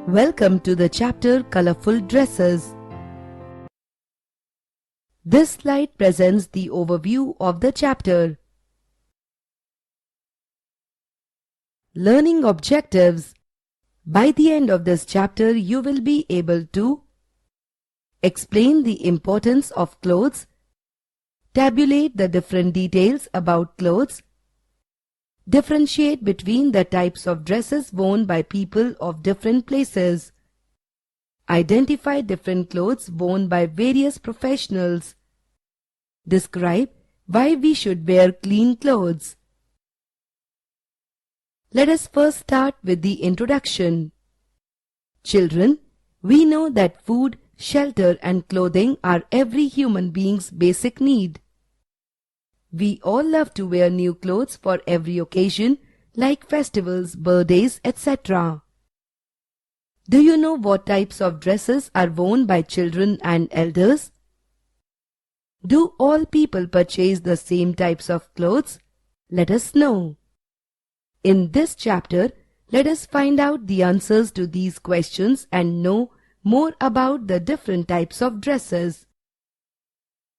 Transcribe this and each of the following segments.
Welcome to the chapter Colourful Dresses. This slide presents the overview of the chapter. Learning objectives. By the end of this chapter, you will be able to explain the importance of clothes, tabulate the different details about clothes, differentiate between the types of dresses worn by people of different places, identify different clothes worn by various professionals, describe why we should wear clean clothes. Let us first start with the introduction. Children, we know that food, shelter and clothing are every human being's basic need. We all love to wear new clothes for every occasion like festivals, birthdays, etc. Do you know what types of dresses are worn by children and elders? Do all people purchase the same types of clothes? Let us know. In this chapter, let us find out the answers to these questions and know more about the different types of dresses.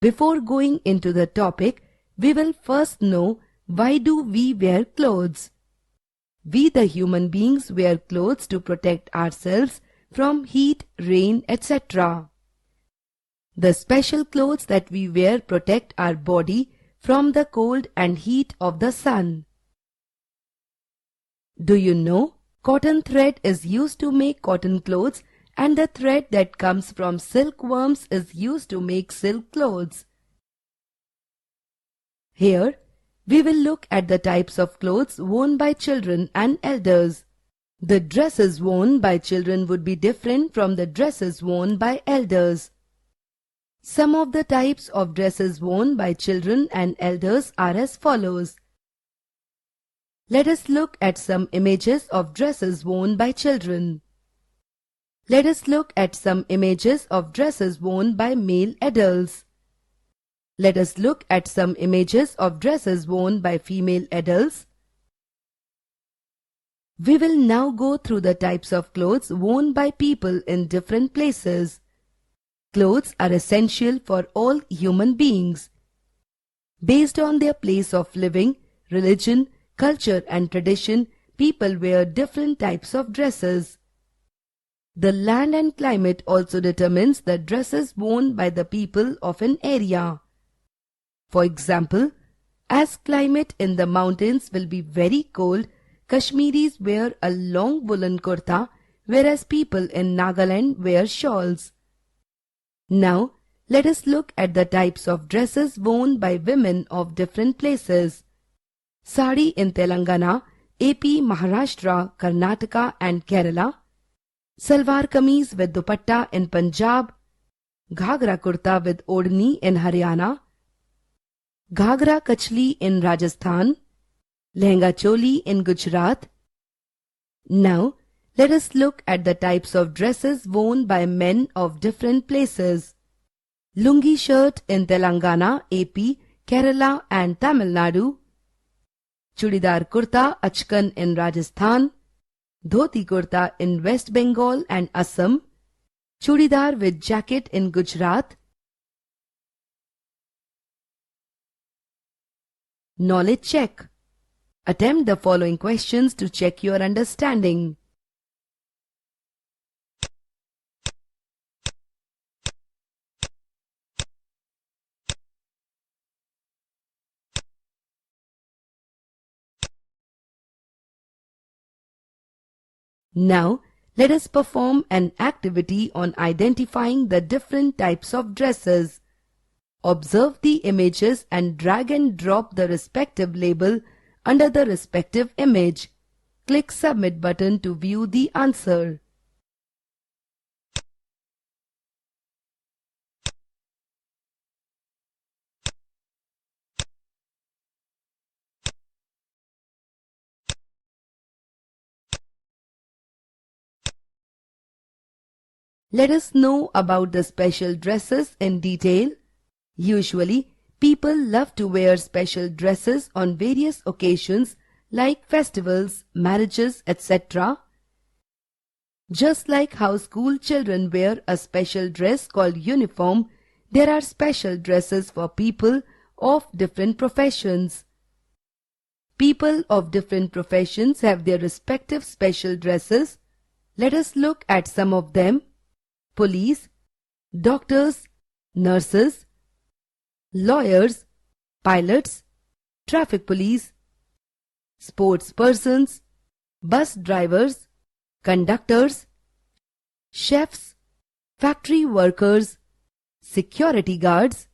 Before going into the topic, we will first know why do we wear clothes. We the human beings wear clothes to protect ourselves from heat, rain, etc. The special clothes that we wear protect our body from the cold and heat of the sun. Do you know cotton thread is used to make cotton clothes and the thread that comes from silkworms is used to make silk clothes? Here, we will look at the types of clothes worn by children and elders. The dresses worn by children would be different from the dresses worn by elders. Some of the types of dresses worn by children and elders are as follows. Let us look at some images of dresses worn by children. Let us look at some images of dresses worn by male adults. Let us look at some images of dresses worn by female adults. We will now go through the types of clothes worn by people in different places. Clothes are essential for all human beings. Based on their place of living, religion, culture and tradition, people wear different types of dresses. The land and climate also determines the dresses worn by the people of an area. For example, as climate in the mountains will be very cold, Kashmiris wear a long woolen kurta, whereas people in Nagaland wear shawls. Now, let us look at the types of dresses worn by women of different places. Sari in Telangana, AP, Maharashtra, Karnataka and Kerala. Salwar kameez with dupatta in Punjab. Ghagra kurta with odhni in Haryana. Ghagra kachli in Rajasthan, Lehenga choli in Gujarat. Now, let us look at the types of dresses worn by men of different places. Lungi shirt in Telangana, AP, Kerala and Tamil Nadu. Chudidar kurta achkan in Rajasthan. Dhoti kurta in West Bengal and Assam. Chudidar with jacket in Gujarat. Knowledge check. Attempt the following questions to check your understanding. Now, let us perform an activity on identifying the different types of dresses. Observe the images and drag and drop the respective label under the respective image. Click Submit button to view the answer. Let us know about the special dresses in detail. Usually, people love to wear special dresses on various occasions like festivals, marriages, etc. Just like how school children wear a special dress called uniform, there are special dresses for people of different professions. People of different professions have their respective special dresses. Let us look at some of them. Police, doctors, nurses, lawyers, pilots, traffic police, sports persons, bus drivers, conductors, chefs, factory workers, security guards.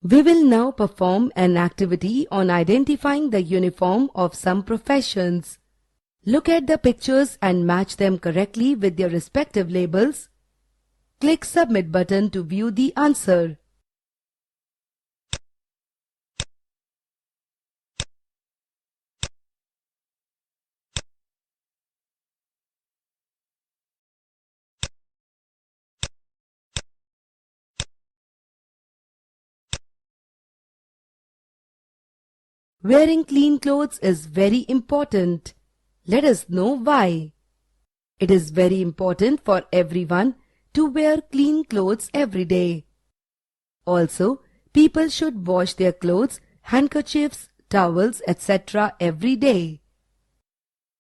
We will now perform an activity on identifying the uniform of some professions. Look at the pictures and match them correctly with their respective labels. Click Submit button to view the answer. Wearing clean clothes is very important. Let us know why. It is very important for everyone to wear clean clothes every day. Also, people should wash their clothes, handkerchiefs, towels, etc. every day.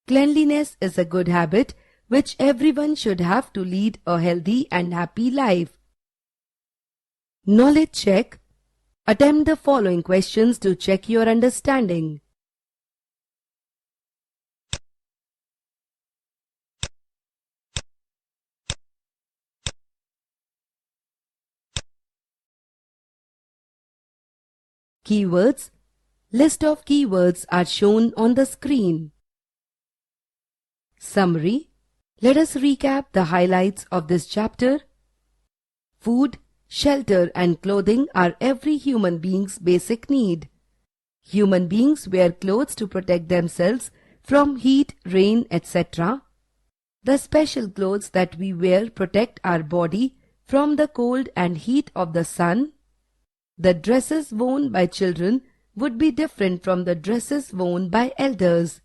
Cleanliness is a good habit which everyone should have to lead a healthy and happy life. Knowledge check. Attempt the following questions to check your understanding. Keywords. List of keywords are shown on the screen. Summary. Let us recap the highlights of this chapter. Food, shelter and clothing are every human being's basic need. Human beings wear clothes to protect themselves from heat, rain, etc. The special clothes that we wear protect our body from the cold and heat of the sun. The dresses worn by children would be different from the dresses worn by elders.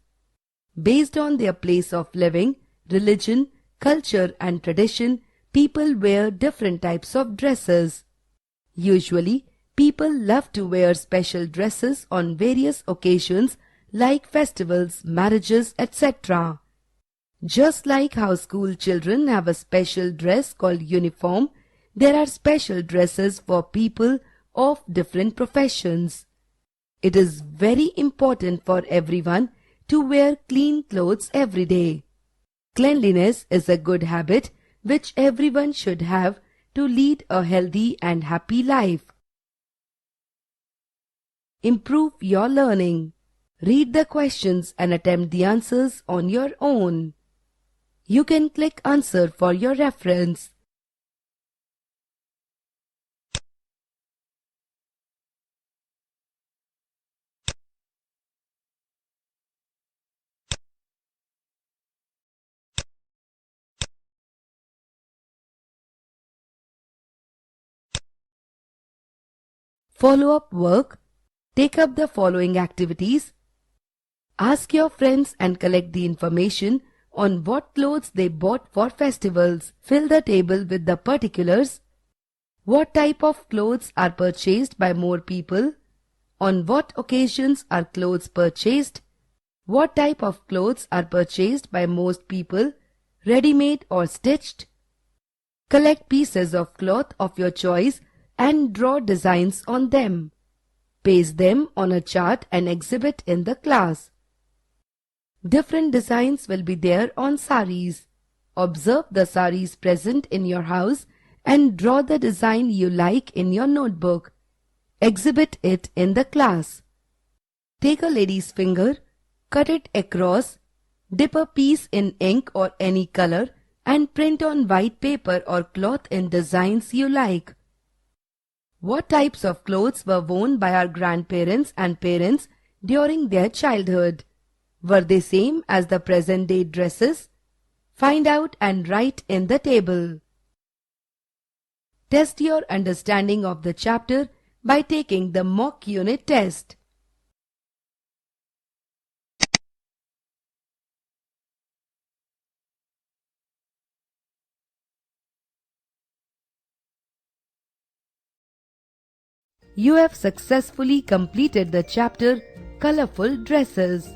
Based on their place of living, religion, culture and tradition, people wear different types of dresses. Usually, people love to wear special dresses on various occasions like festivals, marriages, etc. Just like how school children have a special dress called uniform, there are special dresses for people of different professions. It is very important for everyone to wear clean clothes every day. Cleanliness is a good habit which everyone should have to lead a healthy and happy life. Improve your learning. Read the questions and attempt the answers on your own. You can click Answer for your reference. Follow-up work. Take up the following activities. Ask your friends and collect the information on what clothes they bought for festivals. Fill the table with the particulars. What type of clothes are purchased by more people? On what occasions are clothes purchased? What type of clothes are purchased by most people? Ready-made or stitched? Collect pieces of cloth of your choice and draw designs on them. Paste them on a chart and exhibit in the class. Different designs will be there on saris. Observe the saris present in your house and draw the design you like in your notebook. Exhibit it in the class. Take a lady's finger, cut it across, dip a piece in ink or any color and print on white paper or cloth in designs you like. What types of clothes were worn by our grandparents and parents during their childhood? Were they same as the present day dresses? Find out and write in the table. Test your understanding of the chapter by taking the mock unit test. You have successfully completed the chapter Colourful Dresses.